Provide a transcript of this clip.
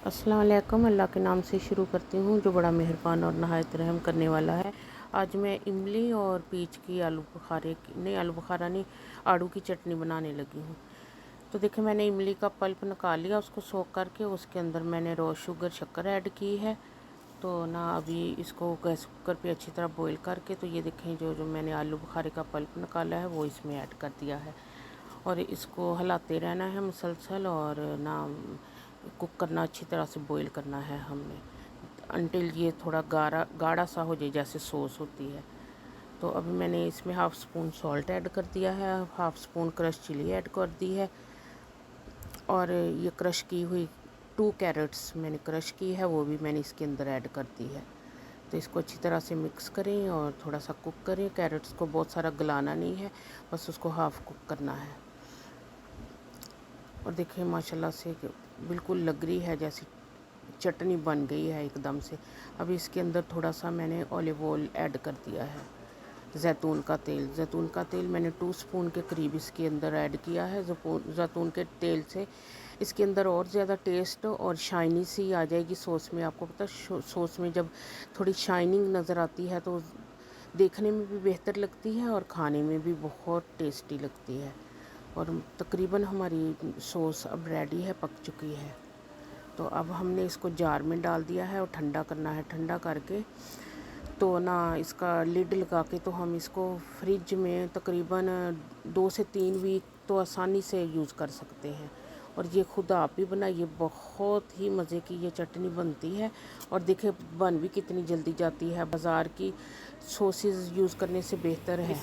अस्सलाम वालेकुम। अल्लाह के नाम से शुरू करती हूँ जो बड़ा मेहरबान और नहायत रहम करने वाला है। आज मैं इमली और पीच की आलू बुखारा नहीं, आड़ू की चटनी बनाने लगी हूँ। तो देखिए, मैंने इमली का पल्प निकाल लिया, उसको सोख करके उसके अंदर मैंने रो शुगर शक्कर ऐड की है। तो ना अभी इसको गैस कुकर पे अच्छी तरह बॉईल करके, तो ये देखें जो मैंने आलू बुखारे का पल्प निकाला है वो इसमें ऐड कर दिया है और इसको हिलाते रहना है मुसलसल, और ना कुक करना, अच्छी तरह से बॉईल करना है हमने अनटिल ये थोड़ा गाढ़ा सा हो जाए, जैसे सॉस होती है। तो अभी मैंने इसमें हाफ़ स्पून सॉल्ट ऐड कर दिया है, half spoon crush chilli add कर दी है, और ये क्रश की हुई 2 कैरेट्स मैंने क्रश की है, वो भी मैंने इसके अंदर ऐड कर दी है। तो इसको अच्छी तरह से मिक्स करें और थोड़ा सा कुक करें। कैरेट्स को बहुत सारा गलाना नहीं है, बस उसको हाफ़ कुक करना है। और देखिए माशाल्लाह से बिल्कुल लग रही है जैसी चटनी बन गई है एकदम से। अभी इसके अंदर थोड़ा सा मैंने ऑलिव ऑयल ऐड कर दिया है, जैतून का तेल मैंने 2 स्पून के करीब इसके अंदर ऐड किया है। जैतून के तेल से इसके अंदर और ज़्यादा टेस्ट और शाइनी सी आ जाएगी सॉस में। आपको पता है सॉस में जब थोड़ी शाइनिंग नज़र आती है तो देखने में भी बेहतर लगती है और खाने में भी बहुत टेस्टी लगती है। और तकरीबन हमारी सॉस अब रेडी है, पक चुकी है। तो अब हमने इसको जार में डाल दिया है और ठंडा करना है। ठंडा करके तो ना इसका लिड लगा के तो हम इसको फ्रिज में तकरीबन 2 से 3 वीक तो आसानी से यूज़ कर सकते हैं। और ये खुद आप ही बनाइए, बहुत ही मज़े की ये चटनी बनती है। और देखिए बन भी कितनी जल्दी जाती है, बाज़ार की सॉसेस यूज़ करने से बेहतर है।